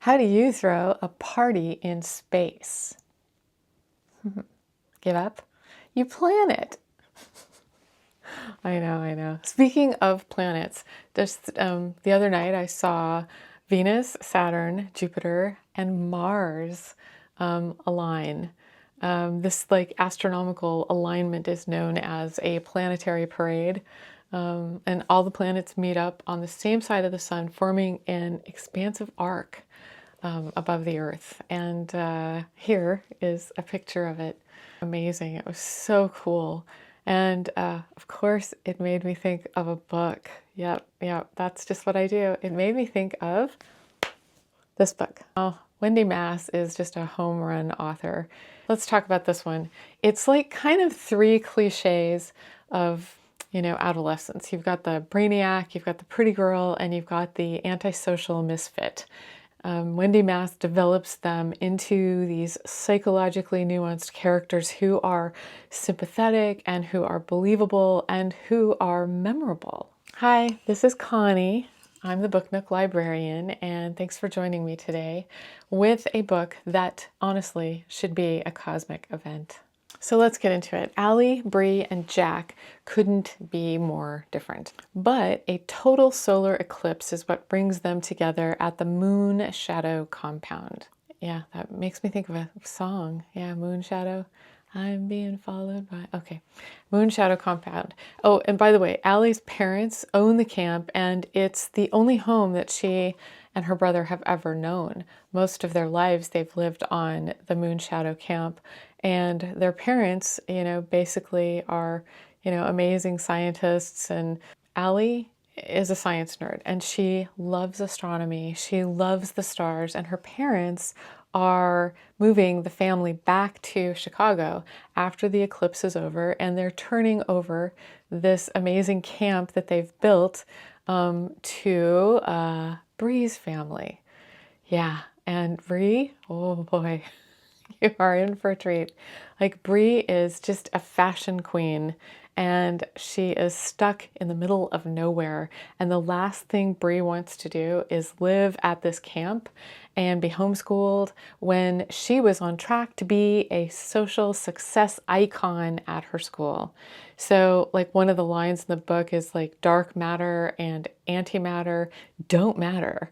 How do you throw a party in space? Give up? You plan it. I know, I know. Speaking of planets, just the other night I saw Venus, Saturn, Jupiter, and Mars align. This like astronomical alignment is known as a planetary parade. And all the planets meet up on the same side of the sun, forming an expansive arc above the Earth. And here is a picture of it. Amazing. It was so cool. And of course, it made me think of a book. Yep, that's just what I do. It made me think of this book. Oh, Wendy Mass is just a home run author. Let's talk about this one. It's like kind of three cliches of, adolescence. You've got the brainiac, you've got the pretty girl, and you've got the antisocial misfit. Wendy Mass develops them into these psychologically nuanced characters who are sympathetic and who are believable and who are memorable. Hi, this is Connie. I'm the BookNook Librarian, and thanks for joining me today with a book that honestly should be a cosmic event. So let's get into it. Allie, Bree, and Jack couldn't be more different. But a total solar eclipse is what brings them together at the Moon Shadow Compound. Yeah, that makes me think of a song. Yeah, Moon Shadow. I'm being followed by... Okay, Moon Shadow Compound. Oh, and by the way, Allie's parents own the camp, and it's the only home that she and her brother have ever known. Most of their lives they've lived on the Moon Shadow Camp, and their parents, basically are, amazing scientists. And Allie is a science nerd, and she loves astronomy. She loves the stars, and her parents are moving the family back to Chicago after the eclipse is over, and they're turning over this amazing camp that they've built to Bree's family. Yeah, and Bree, oh boy, you are in for a treat. Like, Bree is just a fashion queen, and she is stuck in the middle of nowhere. And the last thing Bree wants to do is live at this camp and be homeschooled when she was on track to be a social success icon at her school. So, like, one of the lines in the book is like, dark matter and antimatter don't matter.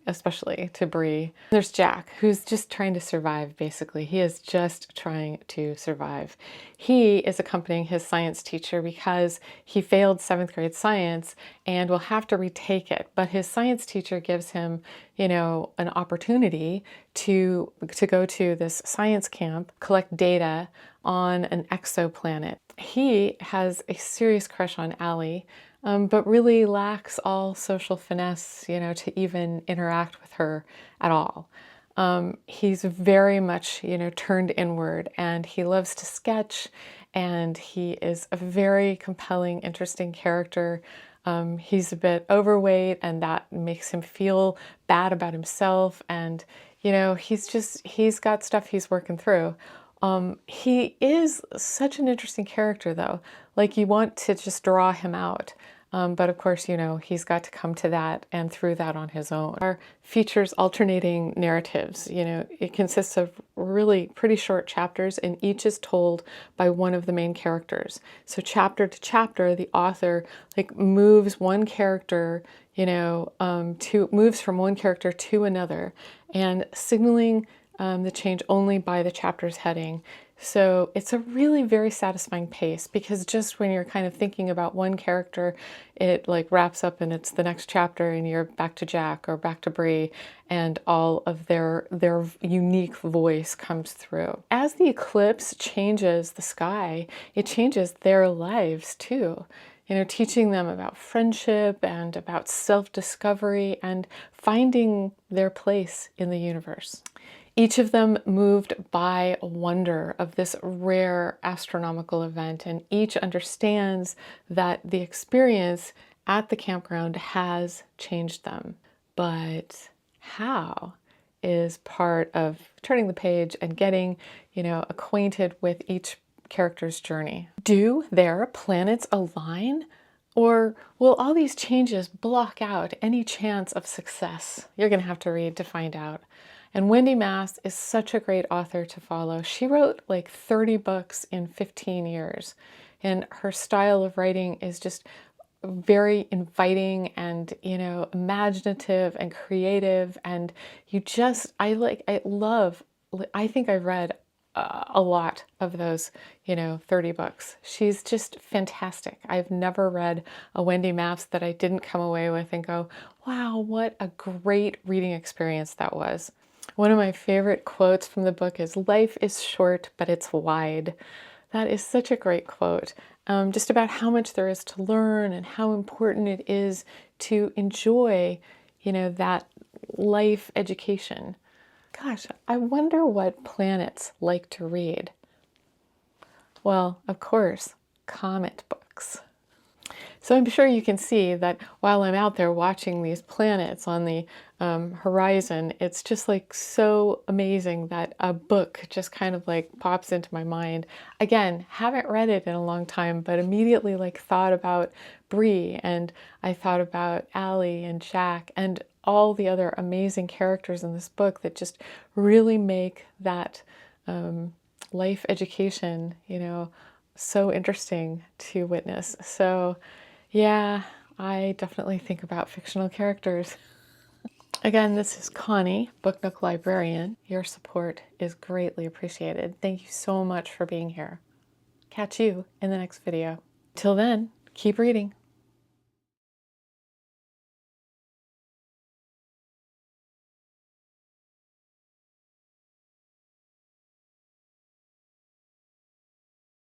Especially to Bree. There's Jack, who's just trying to survive, basically. He is just trying to survive. He is accompanying his science teacher because he failed 7th grade science and will have to retake it. But his science teacher gives him, an opportunity to go to this science camp, collect data on an exoplanet. He has a serious crush on Allie, but really lacks all social finesse, to even interact with her at all. He's very much, turned inward, and he loves to sketch, and he is a very compelling, interesting character. He's a bit overweight, and that makes him feel bad about himself, and, he's got stuff he's working through. He is such an interesting character, though. Like, you want to just draw him out. But of course, he's got to come to that and through that on his own. Our features alternating narratives. It consists of really pretty short chapters, and each is told by one of the main characters. So chapter to chapter, the author moves one character, moves from one character to another, and signaling the change only by the chapter's heading. So it's a really very satisfying pace, because just when you're kind of thinking about one character, it wraps up and it's the next chapter and you're back to Jack or back to Bree, and all of their unique voice comes through. As the eclipse changes the sky, it changes their lives too. Teaching them about friendship and about self-discovery and finding their place in the universe. Each of them moved by wonder of this rare astronomical event, and each understands that the experience at the campground has changed them. But how is part of turning the page and getting, acquainted with each character's journey. Do their planets align? Or will all these changes block out any chance of success? You're going to have to read to find out. And Wendy Mass is such a great author to follow. She wrote like 30 books in 15 years. And her style of writing is just very inviting and, you know, imaginative and creative. And I think I've read a lot of those, you know, 30 books. She's just fantastic. I've never read a Wendy Maps that I didn't come away with and go, wow, what a great reading experience that was. One of my favorite quotes from the book is, "Life is short, but it's wide." That is such a great quote, just about how much there is to learn and how important it is to enjoy, you know, that life education. Gosh, I wonder what planets like to read. Well, of course, comet books. So I'm sure you can see that while I'm out there watching these planets on the horizon, it's just like so amazing that a book just kind of like pops into my mind. Again, haven't read it in a long time, but immediately like thought about Bree, and I thought about Allie and Jack and all the other amazing characters in this book that just really make that life education, you know, so interesting to witness. So yeah, I definitely think about fictional characters. Again, this is Connie, BookNook Librarian. Your support is greatly appreciated. Thank you so much for being here. Catch you in the next video. Till then, keep reading.